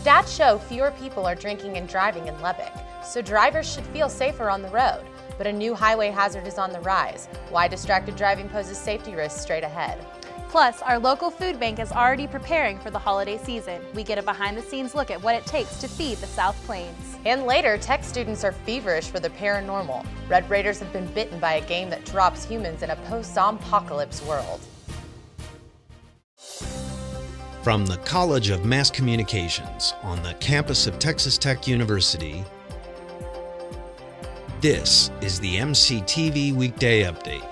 Stats show fewer people are drinking and driving in Lubbock, so drivers should feel safer on the road. But a new highway hazard is on the rise. Why distracted driving poses safety risks straight ahead. Plus, our local food bank is already preparing for the holiday season. We get a behind-the-scenes look at what it takes to feed the South Plains. And later, tech students are feverish for the paranormal. Red Raiders have been bitten by a game that drops humans in a post-zombie-apocalypse world. From the College of Mass Communications on the campus of Texas Tech University, this is the MCTV Weekday Update.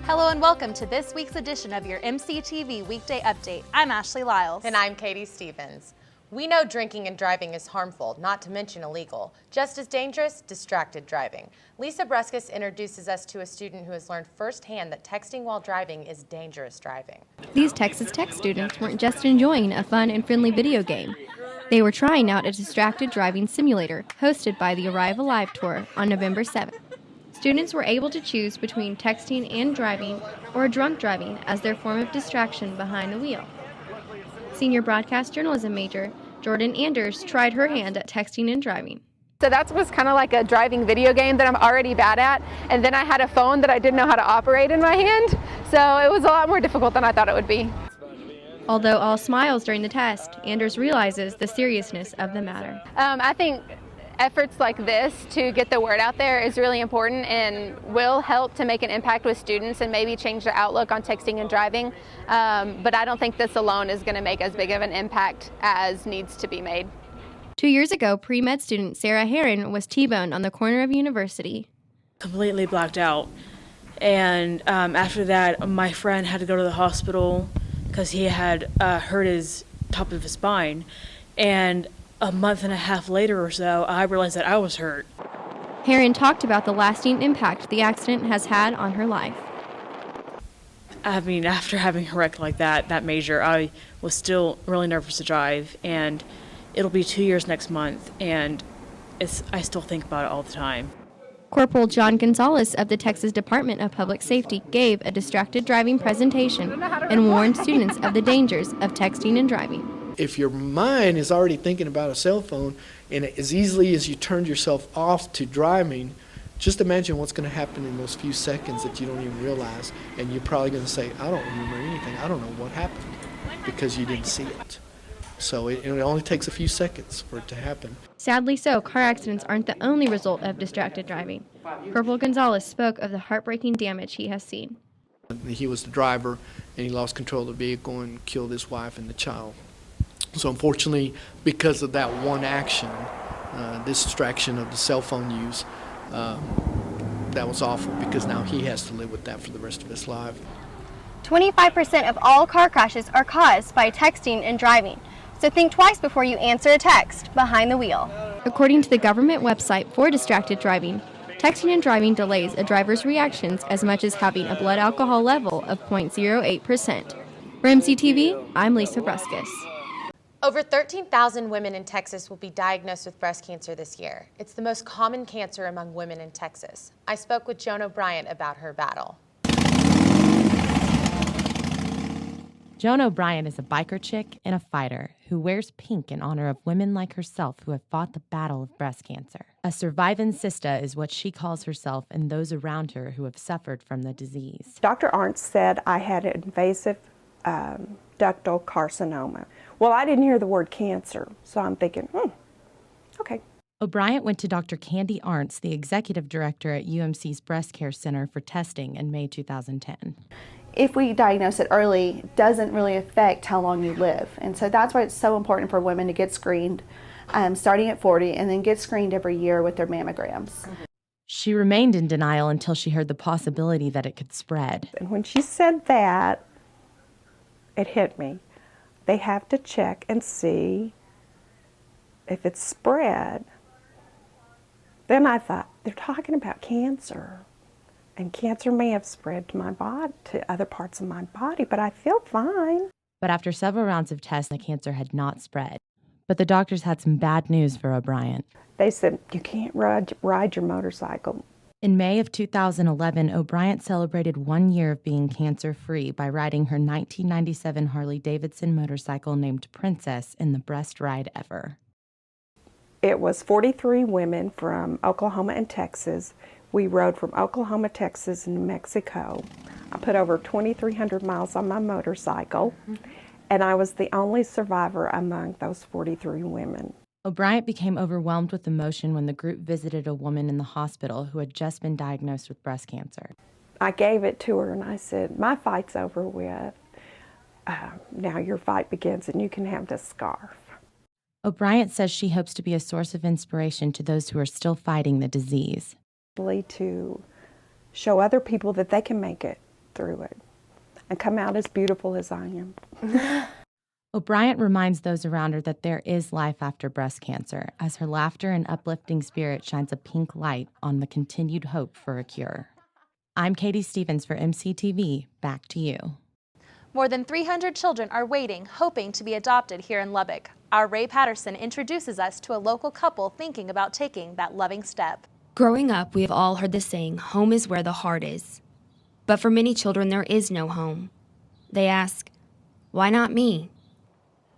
Hello and welcome to this week's edition of your MCTV Weekday Update. I'm Ashley Liles. And I'm Katie Stevens. We know drinking and driving is harmful, not to mention illegal. Just as dangerous, distracted driving. Lisa Bruskus introduces us to a student who has learned firsthand that texting while driving is dangerous driving. These Texas Tech students weren't just enjoying a fun and friendly video game. They were trying out a distracted driving simulator hosted by the Arrive Alive tour on November 7th. Students were able to choose between texting and driving or drunk driving as their form of distraction behind the wheel. Senior broadcast journalism major Jordan Anders tried her hand at texting and driving. So that was kind of like a driving video game that I'm already bad at, and then I had a phone that I didn't know how to operate in my hand, so it was a lot more difficult than I thought it would be. Although all smiles during the test, Anders realizes the seriousness of the matter. I think efforts like this to get the word out there is really important and will help to make an impact with students and maybe change their outlook on texting and driving. But I don't think this alone is going to make as big of an impact as needs to be made. 2 years ago, pre-med student Sarah Herron was T-boned on the corner of University. Completely blacked out. And after that, my friend had to go to the hospital because he had hurt his top of his spine. And a month and a half later or so, I realized that I was hurt. Herron talked about the lasting impact the accident has had on her life. I mean, after having a wreck like that major, I was still really nervous to drive, and it'll be 2 years next month, and I still think about it all the time. Corporal John Gonzalez of the Texas Department of Public Safety gave a distracted driving presentation and warned students of the dangers of texting and driving. If your mind is already thinking about a cell phone, and as easily as you turned yourself off to driving, just imagine what's going to happen in those few seconds that you don't even realize, and you're probably going to say, I don't remember anything, I don't know what happened, because you didn't see it. So it only takes a few seconds for it to happen. Sadly so, car accidents aren't the only result of distracted driving. Corporal Gonzalez spoke of the heartbreaking damage he has seen. He was the driver, and he lost control of the vehicle and killed his wife and the child. So unfortunately, because of that one action, this distraction of the cell phone use, that was awful, because now he has to live with that for the rest of his life. 25% of all car crashes are caused by texting and driving. So think twice before you answer a text behind the wheel. According to the government website for distracted driving, texting and driving delays a driver's reactions as much as having a blood alcohol level of 0.08%. For MCTV, I'm Lisa Bruskus. Over 13,000 women in Texas will be diagnosed with breast cancer this year. It's the most common cancer among women in Texas. I spoke with Joan O'Brien about her battle. Joan O'Brien is a biker chick and a fighter who wears pink in honor of women like herself who have fought the battle of breast cancer. A survivin' sister is what she calls herself and those around her who have suffered from the disease. Dr. Arndt said I had an invasive ductal carcinoma. Well, I didn't hear the word cancer, so I'm thinking, okay. O'Brien went to Dr. Candy Arntz, the executive director at UMC's Breast Care Center, for testing in May 2010. If we diagnose it early, it doesn't really affect how long you live. And so that's why it's so important for women to get screened starting at 40 and then get screened every year with their mammograms. She remained in denial until she heard the possibility that it could spread. And when she said that, it hit me. They have to check and see if it's spread. Then I thought, they're talking about cancer. And cancer may have spread to my body, to other parts of my body, but I feel fine. But after several rounds of tests, the cancer had not spread. But the doctors had some bad news for O'Brien. They said, you can't ride your motorcycle. In May of 2011, O'Brien celebrated 1 year of being cancer-free by riding her 1997 Harley-Davidson motorcycle named Princess in the best ride ever. It was 43 women from Oklahoma and Texas. We rode from Oklahoma, Texas, and New Mexico. I put over 2,300 miles on my motorcycle, and I was the only survivor among those 43 women. O'Brien became overwhelmed with emotion when the group visited a woman in the hospital who had just been diagnosed with breast cancer. I gave it to her and I said, my fight's over with. Now your fight begins and you can have this scarf. O'Brien says she hopes to be a source of inspiration to those who are still fighting the disease. To show other people that they can make it through it and come out as beautiful as I am. O'Brien reminds those around her that there is life after breast cancer, as her laughter and uplifting spirit shines a pink light on the continued hope for a cure. I'm Katie Stevens for MCTV. Back to you. More than 300 children are waiting, hoping to be adopted here in Lubbock. Our Ray Patterson introduces us to a local couple thinking about taking that loving step. Growing up, we have all heard the saying, home is where the heart is. But for many children, there is no home. They ask, why not me?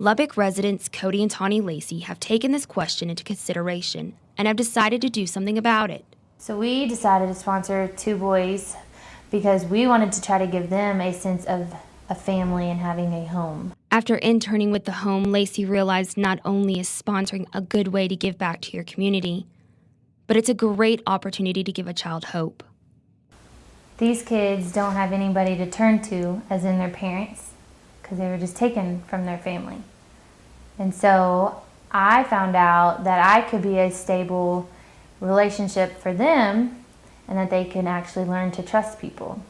Lubbock residents Cody and Tawny Lacey have taken this question into consideration and have decided to do something about it. So we decided to sponsor 2 boys because we wanted to try to give them a sense of a family and having a home. After interning with the home, Lacey realized not only is sponsoring a good way to give back to your community, but it's a great opportunity to give a child hope. These kids don't have anybody to turn to, as in their parents, because they were just taken from their family. And so I found out that I could be a stable relationship for them and that they can actually learn to trust people.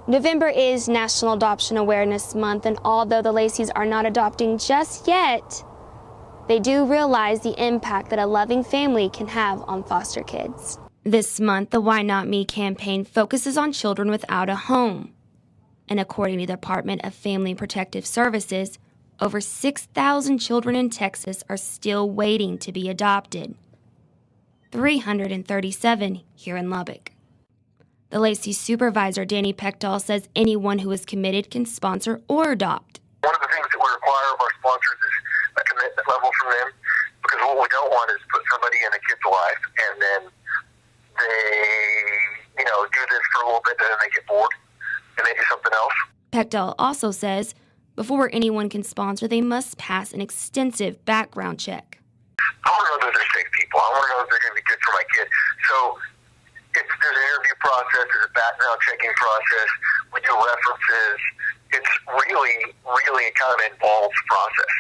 November is National Adoption Awareness Month, and although the Laceys are not adopting just yet, they do realize the impact that a loving family can have on foster kids. This month, the Why Not Me campaign focuses on children without a home. And according to the Department of Family and Protective Services, over 6,000 children in Texas are still waiting to be adopted. 337 here in Lubbock. The Lacey supervisor, Danny Pechtel, says anyone who is committed can sponsor or adopt. One of the things that we require of our sponsors is a commitment level from them, because what we don't want is put somebody in a kid's life and then they, do this for a little bit and then they get bored and they do something else. Pechtel also says before anyone can sponsor, they must pass an extensive background check. I want to know that they're safe people. I want to know that they're going to be good for my kid. So there's an interview process, there's a background checking process, we do references. It's really, really a kind of involved process.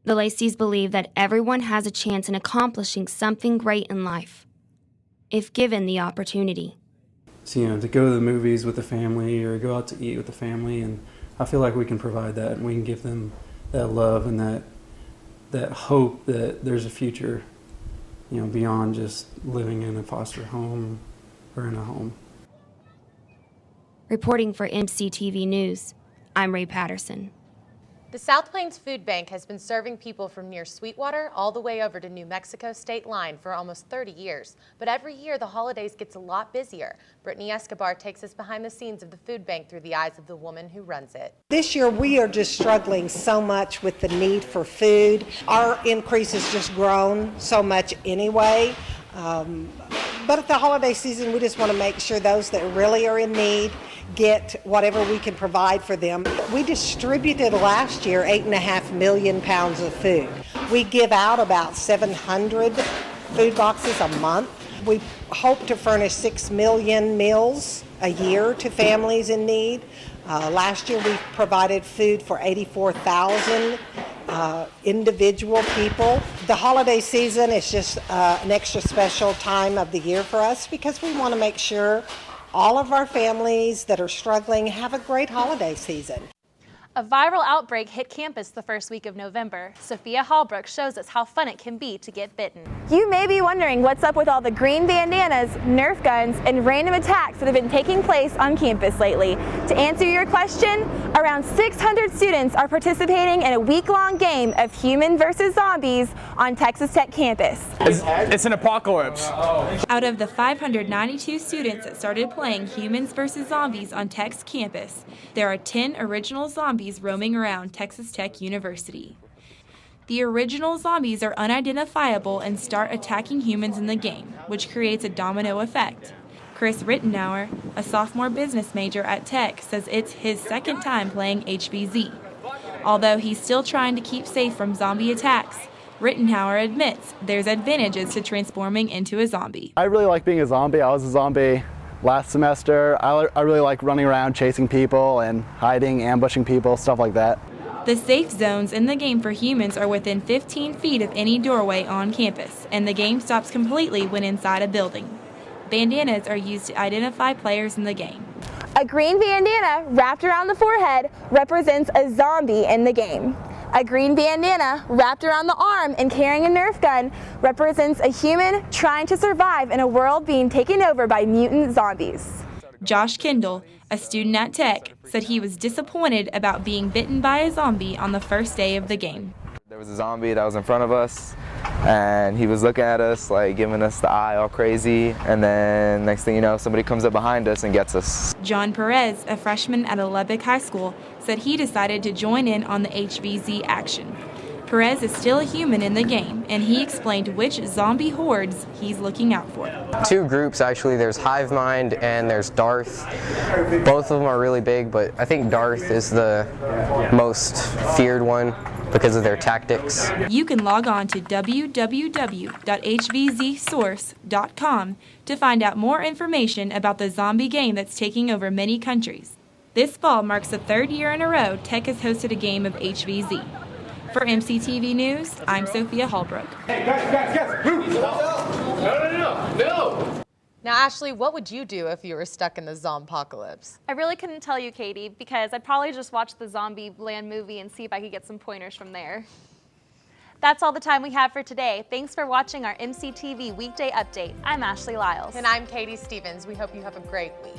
The Laceys believe that everyone has a chance in accomplishing something great in life, if given the opportunity. So, to go to the movies with the family or go out to eat with the family, and I feel like we can provide that and we can give them that love and that hope that there's a future, beyond just living in a foster home or in a home. Reporting for MCTV News, I'm Ray Patterson. The South Plains Food Bank has been serving people from near Sweetwater all the way over to New Mexico state line for almost 30 years. But every year the holidays gets a lot busier. Brittany Escobar takes us behind the scenes of the food bank through the eyes of the woman who runs it. This year we are just struggling so much with the need for food. Our increase has just grown so much anyway. But at the holiday season, we just want to make sure those that really are in need get whatever we can provide for them. We distributed last year 8.5 million pounds of food. We give out about 700 food boxes a month. We hope to furnish 6 million meals a year to families in need. Last year we provided food for 84,000 individual people. The holiday season is just an extra special time of the year for us because we want to make sure all of our families that are struggling have a great holiday season. A viral outbreak hit campus the first week of November. Sophia Hallbrook shows us how fun it can be to get bitten. You may be wondering what's up with all the green bandanas, Nerf guns, and random attacks that have been taking place on campus lately. To answer your question, around 600 students are participating in a week-long game of human versus zombies on Texas Tech campus. It's an apocalypse. Out of the 592 students that started playing Humans vs. Zombies on Tech's campus, there are 10 original zombies roaming around Texas Tech University. The original zombies are unidentifiable and start attacking humans in the game, which creates a domino effect. Chris Rittenauer, a sophomore business major at Tech, says it's his second time playing HVZ. Although he's still trying to keep safe from zombie attacks, Rittenauer admits there's advantages to transforming into a zombie. I really like being a zombie. I was a zombie last semester. I really like running around chasing people and hiding, ambushing people, stuff like that. The safe zones in the game for humans are within 15 feet of any doorway on campus, and the game stops completely when inside a building. Bandanas are used to identify players in the game. A green bandana wrapped around the forehead represents a zombie in the game. A green bandana wrapped around the arm and carrying a Nerf gun represents a human trying to survive in a world being taken over by mutant zombies. Josh Kendall, a student at Tech, said he was disappointed about being bitten by a zombie on the first day of the game. There was a zombie that was in front of us, and he was looking at us, like giving us the eye all crazy, and then next thing you know, somebody comes up behind us and gets us. John Perez, a freshman at a Lubbock high school, said he decided to join in on the HVZ action. Perez is still a human in the game, and he explained which zombie hordes he's looking out for. Two groups, actually. There's Hive Mind and there's Darth. Both of them are really big, but I think Darth is the most feared one because of their tactics. You can log on to www.hvzsource.com to find out more information about the zombie game that's taking over many countries. This fall marks the third year in a row Tech has hosted a game of HVZ. For MCTV News, I'm Sophia Hallbrook. Hey, guys, move! No! Now, Ashley, what would you do if you were stuck in the zompocalypse? I really couldn't tell you, Katie, because I'd probably just watch the Zombie Land movie and see if I could get some pointers from there. That's all the time we have for today. Thanks for watching our MCTV Weekday Update. I'm Ashley Liles. And I'm Katie Stevens. We hope you have a great week.